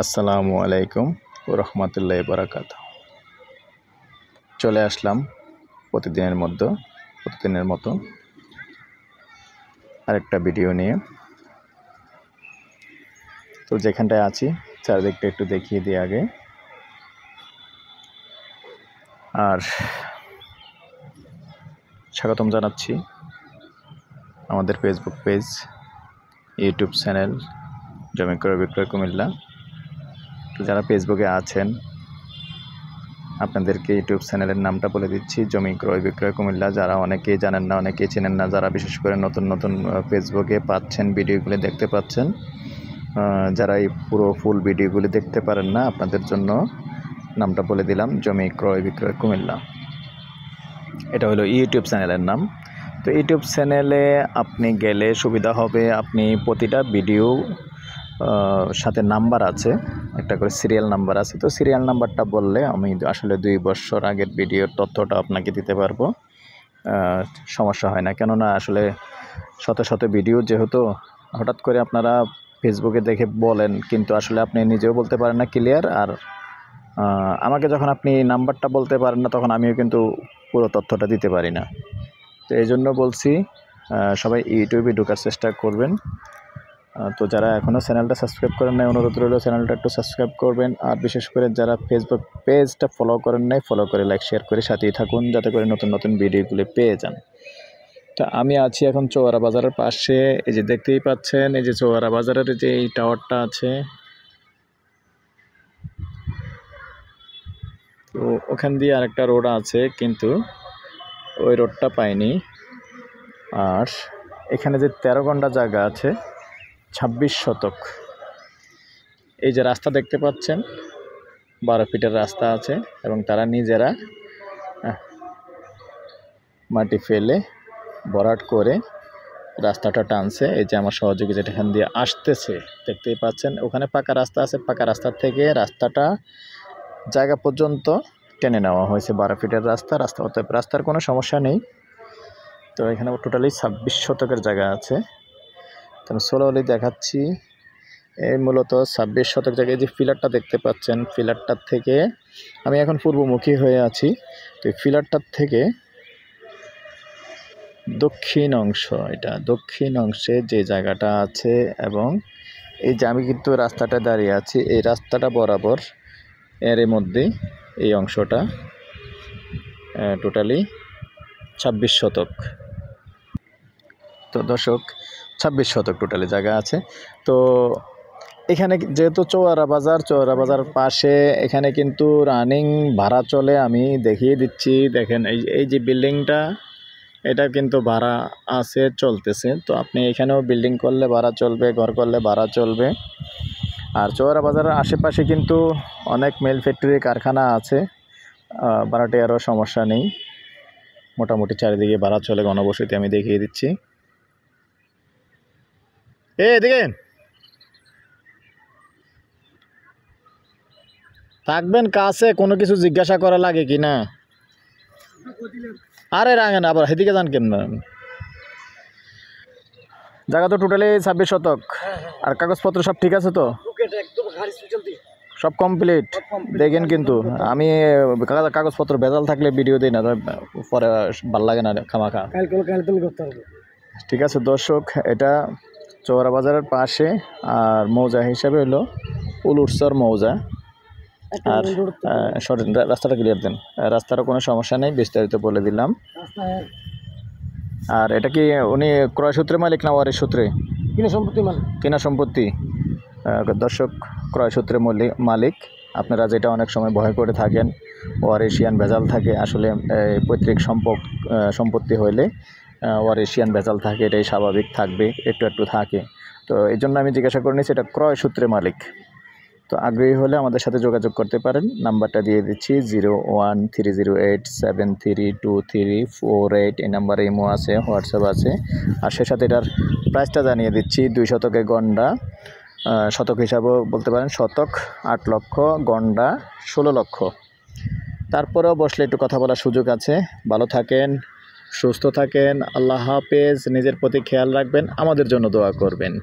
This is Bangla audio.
আসসালামু আলাইকুম ওয়া রাহমাতুল্লাহি ওয়া বারাকাতুহু। চলে আসলাম প্রতিদিনের মতো আরেকটা ভিডিও নিয়ে। তো যেখানটায় আছি চারদিকটা একটু দেখিয়ে দিই আগে। আর স্বাগতম জানাচ্ছি আমাদের ফেসবুক পেজ, ইউটিউব চ্যানেল জমি ক্রয় বিক্রয় কুমিল্লা। তো যারা ফেসবুকে আছেন আপনাদেরকে ইউটিউব চ্যানেলের নামটা বলে দিচ্ছি, জমি ক্রয় বিক্রয় কুমিল্লা। যারা অনেকেই জানেন না, অনেকেই চেনেন না, যারা বিশেষ করে নতুন ফেসবুকে পাচ্ছেন, ভিডিওগুলি দেখতে পাচ্ছেন, যারা এই পুরো ফুল ভিডিওগুলি দেখতে পারেন না, আপনাদের জন্য নামটা বলে দিলাম, জমি ক্রয় বিক্রয় কুমিল্লা। এটা হলো ইউটিউব চ্যানেলের নাম। তো ইউটিউব চ্যানেলে আপনি গেলে সুবিধা হবে, আপনি প্রতিটা ভিডিও সাথে নাম্বার আছে, একটা করে সিরিয়াল নাম্বার আছে। তো সিরিয়াল নাম্বারটা বললে আমি আসলে 2 বছর আগের ভিডিওর তথ্যটা আপনাকে দিতে পারবো, সমস্যা হয় না। কেননা আসলে শত ভিডিও যেহেতু হঠাৎ করে আপনারা ফেসবুকে দেখে বলেন, কিন্তু আসলে আপনি নিজেও বলতে পারেন না ক্লিয়ার। আর আমাকে যখন আপনি নাম্বারটা বলতে পারেন না, তখন আমিও কিন্তু পুরো তথ্যটা দিতে পারি না। তো এই জন্য বলছি সবাই ইউটিউবে ঢোকার চেষ্টা করবেন। তো যারা এখনও চ্যানেলটা সাবস্ক্রাইব করেন নাই, অনুরোধ রইল চ্যানেলটা একটু সাবস্ক্রাইব করবেন। আর বিশেষ করে যারা ফেসবুক পেজটা ফলো করেন নাই, ফলো করে লাইক শেয়ার করে সাথেই থাকুন, যাতে করে নতুন ভিডিওগুলো পেয়ে যান। তা আমি আছি এখন চৌয়ারা বাজারের পাশে। এই যে দেখতেই পাচ্ছেন, এই যে চৌয়ারা বাজারের যে এই টাওয়ারটা আছে, তো ওখান দিয়ে আরেকটা রোড আছে, কিন্তু ওই রোডটা পাইনি। আর এখানে যে 13 ঘন্টা জায়গা আছে, 26 শতক। এই যে রাস্তা দেখতে পাচ্ছেন, 12 ফিটের রাস্তা আছে, এবং তারা নিজেরা মাটি ফেলে ভরাট করে রাস্তাটা টানছে। এই যে আমার সহযোগী যেটা এখান দিয়ে আসতেছে, দেখতেই পাচ্ছেন, ওখানে পাকা রাস্তা আছে, পাকা রাস্তা থেকে রাস্তাটা জায়গা পর্যন্ত টেনে নেওয়া হয়েছে। 12 ফিটের রাস্তার কোনো সমস্যা নেই। তো এখানে টোটালি 26 শতকের জায়গা আছে। তো আমি সোলোলি দেখাচ্ছি। এই মূলত 26 শতক জায়গায় যে ফিলারটা দেখতে পাচ্ছেন, ফিলারটার থেকে আমি এখন পূর্বমুখী হয়ে আছি। তো এই ফিলারটার থেকে দক্ষিণ অংশে যে জায়গাটা আছে, এবং এই যে আমি কিন্তু রাস্তাটা দাঁড়িয়ে আছি, এই রাস্তাটা বরাবর এর মধ্যে এই অংশটা টোটালি 26 শতক। তো দর্শক, 26 শতক টোটালি জায়গা আছে। তো এখানে যেহেতু চৌয়ারা বাজার পাশে, এখানে কিন্তু রানিং ভাড়া চলে। আমি দেখিয়ে দিচ্ছি, দেখেন এই যে বিল্ডিংটা, এটা কিন্তু ভাড়া আছে, চলতেছে। তো আপনি এখানেও বিল্ডিং করলে ভাড়া চলবে, ঘর করলে ভাড়া চলবে। আর চৌয়ারা বাজারের আশেপাশে কিন্তু অনেক মিল ফ্যাক্টরি কারখানা আছে, ভাড়াটিয়ারও সমস্যা নেই। মোটামুটি চারিদিকে ভাড়া চলে, ঘনবসতি আমি দেখিয়ে দিচ্ছি। এদিকে থাকবেন, কাছে কোনো কিছু জিজ্ঞাসা করা লাগে কি না? আরে রাঙেন, আবার সেদিকে যান কেন? জায়গা তো টোটালি 26 শতক। আর কাগজপত্র সব ঠিক আছে তো? সব কমপ্লিট। দেখেন, কিন্তু আমি কাগজপত্র ভেজাল থাকলে ভিডিও দিই না, পরে ভাল লাগে না খামাখা। ঠিক আছে দর্শক, এটা চৌয়ারা বাজারের পাশে, আর মৌজা হিসাবে হলো উলুরচর মৌজা। আর রাস্তাটা ক্লিয়ার দেন, রাস্তারও কোনো সমস্যা নেই, বিস্তারিত বলে দিলাম। আর এটা কি উনি ক্রয় সূত্রে মালিক না ওয়ারিশ সূত্রে? কিনা সম্পত্তি। দর্শক, ক্রয় সূত্রে মালিক। আপনারা যেটা অনেক সময় ভয় করে থাকেন, ওয়ারিশিয়ান ভেজাল থাকে, আসলে পৈতৃক সম্পত্তি হইলে ওয়ারিশিয়ান ভেজাল থাকে, এটাই স্বাভাবিক, থাকবে, একটু থাকে। তো এই জন্য আমি জিজ্ঞাসা করে নিচ্ছি, এটা ক্রয় সূত্রে মালিক। তো আগ্রহী হলে আমাদের সাথে যোগাযোগ করতে পারেন। নাম্বারটা দিয়ে দিচ্ছি, 01308732348। এই নাম্বারে ইমো আছে, হোয়াটসঅ্যাপ আছে। আর সে সাথে এটার প্রাইসটা জানিয়ে দিচ্ছি। 2 শতকে গন্ডা, শতক হিসাবেও বলতে পারেন, শতক 8 লক্ষ, গন্ডা 16 লক্ষ। তারপরেও বসলে একটু কথা বলার সুযোগ আছে। ভালো থাকেন, সুস্থ থাকেন, আল্লাহ হাফেজ। নিজের প্রতি খেয়াল রাখবেন, আমাদের জন্য দোয়া করবেন।